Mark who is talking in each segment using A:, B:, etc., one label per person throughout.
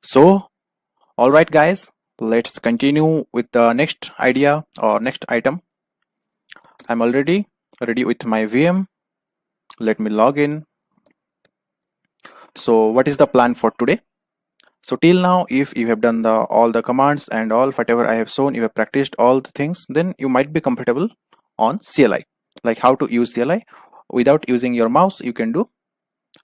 A: So, alright guys, let's continue with the next idea or next item. I'm already ready with my VM. Let me log in. So, what is the plan for today? So till now, if you have done all the commands and all whatever I have shown, you have practiced all the things, then you might be comfortable on CLI, like how to use CLI without using your mouse. You can do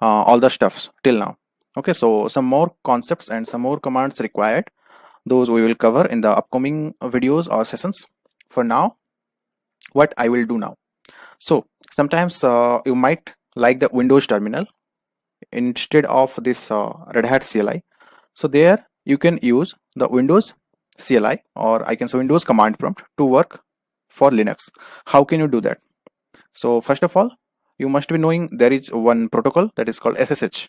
A: all the stuffs till now. Okay, so some more concepts and some more commands required. Those we will cover in the upcoming videos or sessions. For now, what I will do now. So sometimes you might like the Windows terminal instead of this Red Hat CLI. So there you can use the Windows CLI, or I can say Windows command prompt to work for Linux. How can you do that? So first of all, you must be knowing there is one protocol that is called SSH,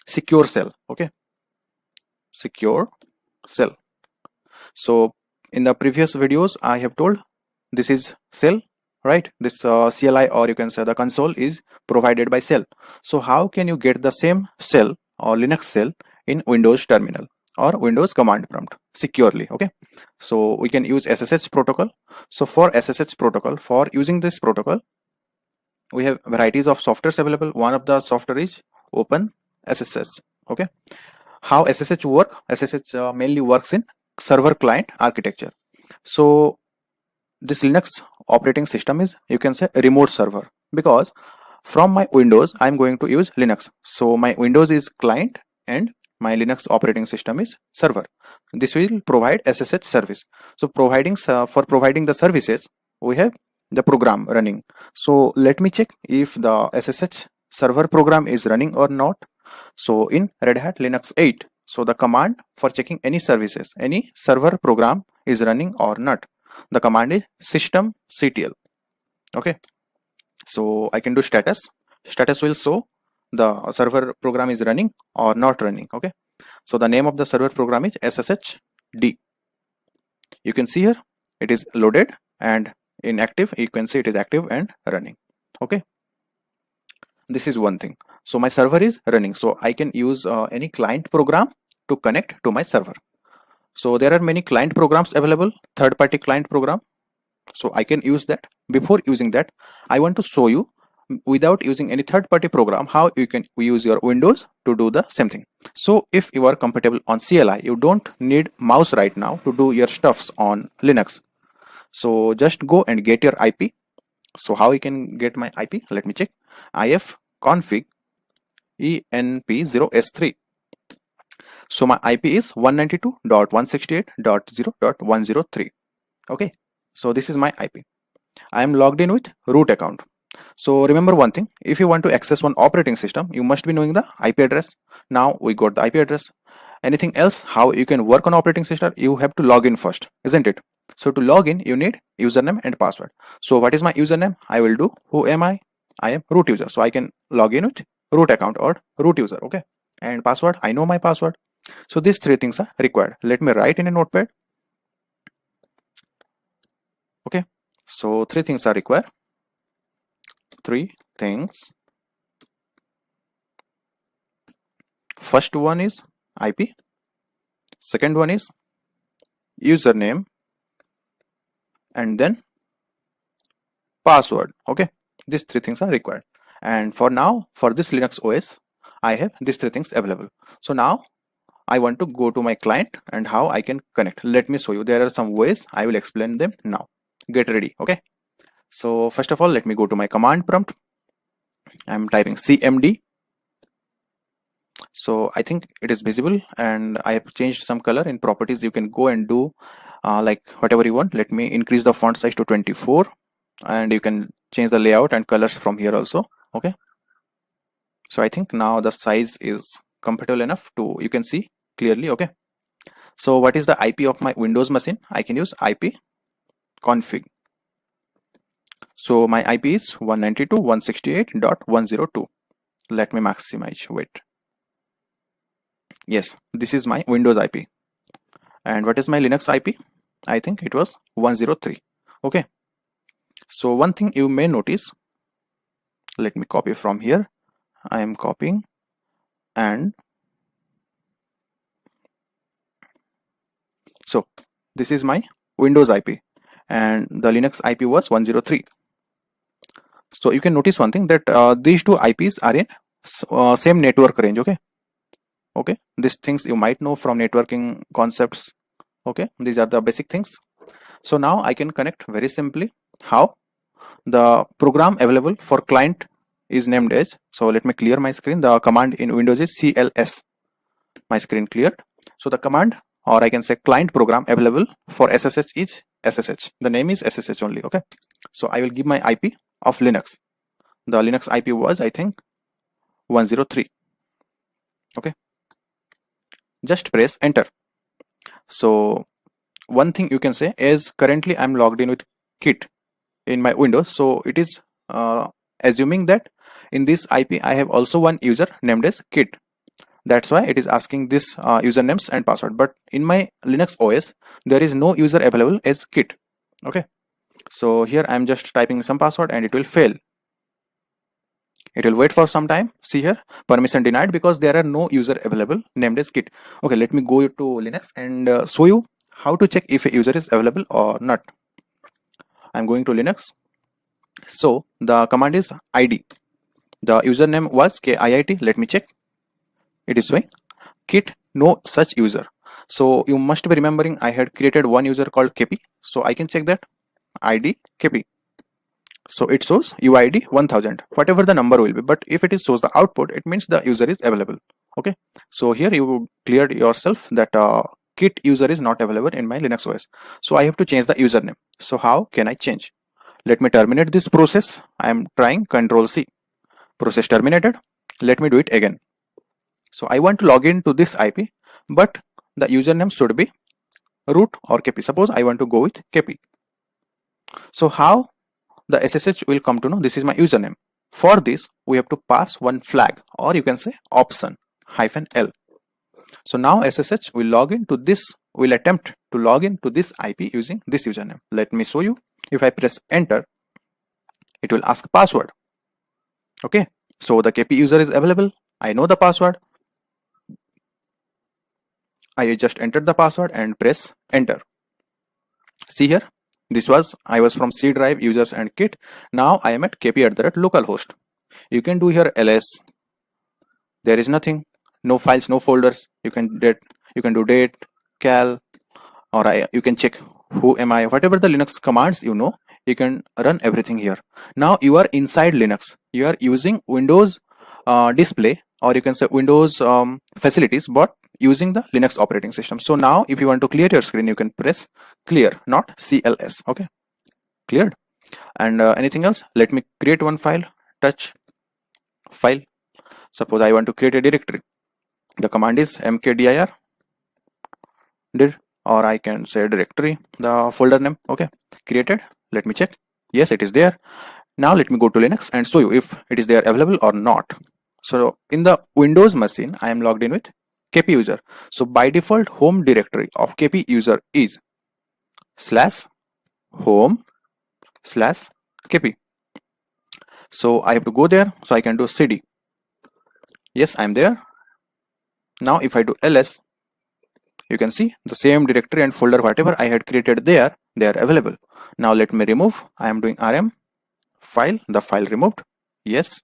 A: Secure Shell. Okay, Secure Shell. So in the previous videos, I have told this is Shell, right? This CLI, or you can say the console, is provided by Shell. So how can you get the same Shell or Linux Shell in Windows terminal or Windows command prompt securely? Okay, so we can use SSH protocol. So for SSH protocol, for using this protocol, we have varieties of softwares available. One of the software is OpenSSH. Okay, how SSH work? SSH mainly works in server client architecture. So this Linux operating system is, you can say, a remote server, because from my Windows I'm going to use Linux. So my Windows is client and my Linux operating system is server. This will provide SSH service. So for providing the services, we have the program running. So let me check if the SSH server program is running or not. So in Red Hat Linux 8, so the command for checking any services, any server program is running or not, the command is systemctl. Okay, so I can do status will show the server program is running or not running. Okay, so the name of the server program is sshd. You can see here it is loaded, and in active you can see it is active and running. Okay, this is one thing. So my server is running, so I can use any client program to connect to my server. So there are many client programs available, third-party client program. So I can use that. Before using that, I want to show you, without using any third-party program, how you can use your Windows to do the same thing. So if you are compatible on CLI, you don't need mouse right now to do your stuffs on Linux. So just go and get your IP. So how you can get my IP? Let me check. ifconfig enp0s3. So my IP is 192.168.0.103. Okay, so this is my IP. I am logged in with root account. So remember one thing, if you want to access one operating system, you must be knowing the IP address. Now we got the IP address. Anything else, how you can work on operating system, you have to log in first, isn't it? So to log in, you need username and password. So what is my username? I will do, who am I? I am root user. So I can log in with root account or root user. Okay, and password, I know my password. So these three things are required. Let me write in a notepad. Okay, so three things are required. Three things. First one is IP. Second one is username, and then password. Okay, these three things are required. And for now, for this Linux OS, I have these three things available. So now I want to go to my client and how I can connect. Let me show you. There are some ways. I will explain them now. Get ready. Okay, so first of all, let me go to my command prompt. I'm typing cmd. So I think it is visible, and I have changed some color. In properties, you can go and do like whatever you want. Let me increase the font size to 24, and you can change the layout and colors from here also. Okay, so I think now the size is comfortable enough to, you can see clearly. Okay, so what is the IP of my Windows machine? I can use IP config. So my IP is 192.168.102. Let me maximize. Wait, yes, this is my Windows IP. And what is my Linux IP? I think it was 103. Okay, so one thing you may notice, let me copy from here. I am copying and So this is my Windows IP and the Linux IP was 103. So you can notice one thing, that these two IPs are in same network range. Okay, these things you might know from networking concepts. Okay, these are the basic things. So now I can connect very simply. How? The program available for client is named as, so let me clear my screen. The command in Windows is CLS. My screen cleared. So the command, or I can say client program available for SSH is SSH. The name is SSH only. Okay, so I will give my IP of Linux. The Linux IP was, I think, 103. Okay, just press enter. So one thing you can say is, currently I'm logged in with Kit in my Windows, so it is assuming that in this IP I have also one user named as Kit. That's why it is asking this usernames and password. But in my Linux OS there is no user available as Kit. Okay, so here I'm just typing some password and it will fail. It will wait for some time. See here, permission denied, because there are no user available named as Kit. Okay, let me go to Linux and show you how to check if a user is available or not. I'm going to Linux. So the command is ID. The username was KIIT. Let me check. It is showing Kit, no such user. So you must be remembering I had created one user called KP. So I can check that ID KP. So it shows UID 1000, whatever the number will be. But if it shows the output, it means the user is available. Okay. So here you cleared yourself that Kit user is not available in my Linux OS. So I have to change the username. So how can I change? Let me terminate this process. I am trying Control C. Process terminated. Let me do it again. So I want to log in to this IP, but the username should be root or KP. Suppose I want to go with KP. So how the SSH will come to know this is my username? For this, we have to pass one flag, or you can say option -L. So now SSH will log into this, will attempt to log into this IP using this username. Let me show you. If I press enter, it will ask password. Okay, so the KP user is available. I know the password. I just entered the password and press enter. See here, I was from C drive users and Kit. Now I am at kp@localhost. You can do here ls. There is nothing, no files, no folders. You can do date, cal, or you can check who am I. Whatever the Linux commands you know, you can run everything here. Now you are inside Linux. You are using Windows display, or you can say Windows facilities, but using the Linux operating system. So now if you want to clear your screen, you can press clear, not CLS. Okay, cleared. And anything else? Let me create one file. Touch file. Suppose I want to create a directory. The command is mkdir dir, or I can say directory, the folder name. Okay, created. Let me check. Yes, it is there. Now let me go to Linux and show you if it is there available or not. So in the Windows machine, I am logged in with KP user. So by default, home directory of KP user is /home/KP. So I have to go there. So I can do cd. Yes, I'm there. Now if I do ls, you can see the same directory and folder, whatever I had created there, they are available. Now let me remove. I am doing rm file, the file removed. Yes.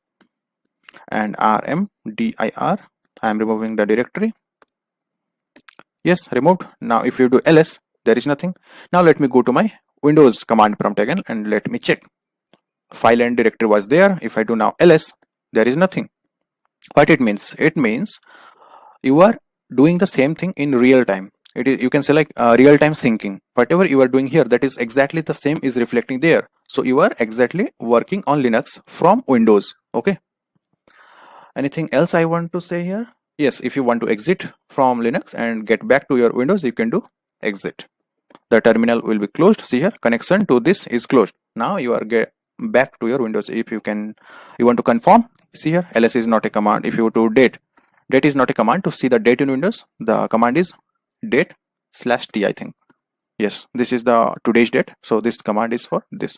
A: And rmdir, I am removing the directory. Yes, removed. Now if you do ls, there is nothing. Now let me go to my Windows command prompt again and let me check. File and directory was there. If I do now ls, there is nothing. What it means? It means you are doing the same thing in real time. It is, you can say, like real-time syncing. Whatever you are doing here, that is exactly the same is reflecting there. So you are exactly working on Linux from Windows. Okay. Anything else I want to say here? Yes, if you want to exit from Linux and get back to your Windows, you can do exit. The terminal will be closed. See here, connection to this is closed. Now you are back to your Windows. If you want to confirm, see here, ls is not a command. If you do date is not a command. To see the date in Windows, the command is date/t, I think. Yes, this is the today's date. So this command is for this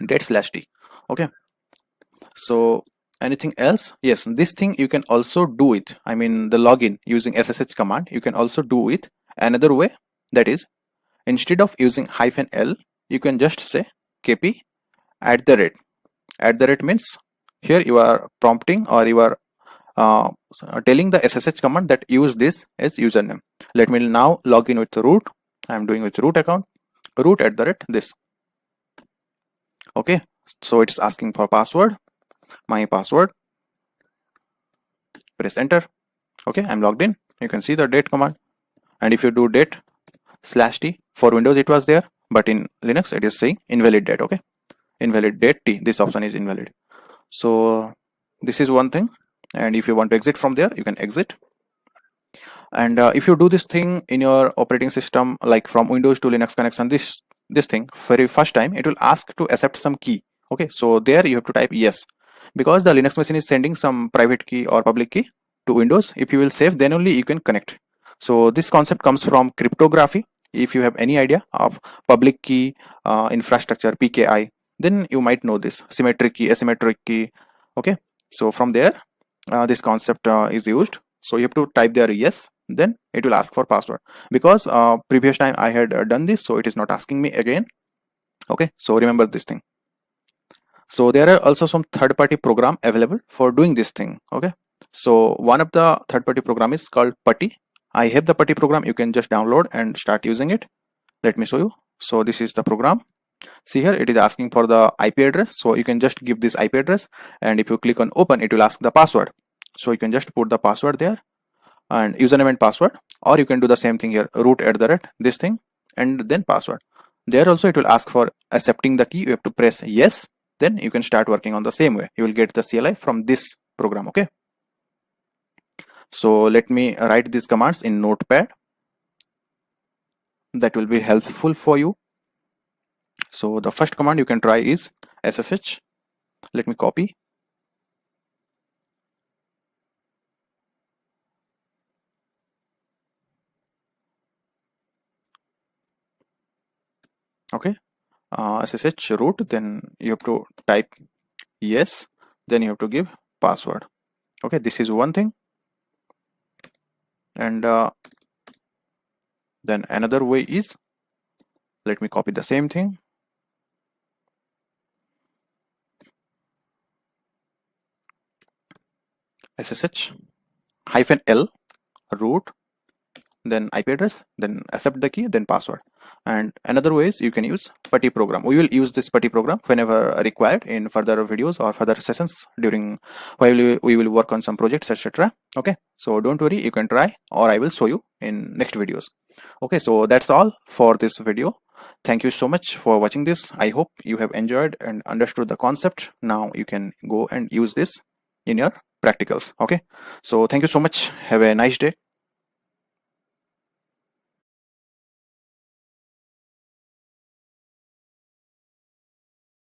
A: date/t. Okay. So anything else? Yes, this thing you can also do it. I mean, the login using SSH command, you can also do it another way. That is, instead of using -l, you can just say kp @ @ means here you are prompting or you are telling the SSH command that use this as username. Let me now log in with root. I'm doing with root account, root @ this. Okay, so it's asking for password, my password, press enter. Okay, I'm logged in. You can see the date command, and if you do date /t, for Windows it was there, but in Linux it is saying invalid date. Okay, invalid date t, this option is invalid. So this is one thing, and if you want to exit from there, you can exit. And if you do this thing in your operating system, like from Windows to Linux connection, this thing very first time, it will ask to accept some key. Okay, so there you have to type yes, because the Linux machine is sending some private key or public key to Windows. If you will save, then only you can connect. So this concept comes from cryptography. If you have any idea of public key infrastructure, PKI, then you might know this symmetric key, asymmetric key. Okay, so from there this concept is used. So you have to type there yes, then it will ask for password, because previous time I had done this, so it is not asking me again. Okay, so remember this thing. So there are also some third-party program available for doing this thing. Okay, so one of the third-party program is called PuTTY. I have the PuTTY program. You can just download and start using it. Let me show you. So this is the program. See here, it is asking for the IP address. So you can just give this IP address, and if you click on open, it will ask the password. So you can just put the password there and username and password, or you can do the same thing here, root @ this thing, and then password. There also it will ask for accepting the key. You have to press yes, then you can start working on the same way. You will get the CLI from this program. Okay, so let me write these commands in Notepad. That will be helpful for you. So the first command you can try is SSH. Let me copy. Okay, SSH root, then you have to type yes, then you have to give password. Okay, this is one thing. And then another way is, let me copy the same thing. SSH -l root, then IP address, then accept the key, then password. And another way is you can use PuTTY program. We will use this PuTTY program whenever required in further videos or further sessions during while we will work on some projects, etc. Okay, so don't worry, you can try, or I will show you in next videos. Okay, so that's all for this video. Thank you so much for watching this. I hope you have enjoyed and understood the concept. Now you can go and use this in your practicals. Okay, so thank you so much. Have a nice day.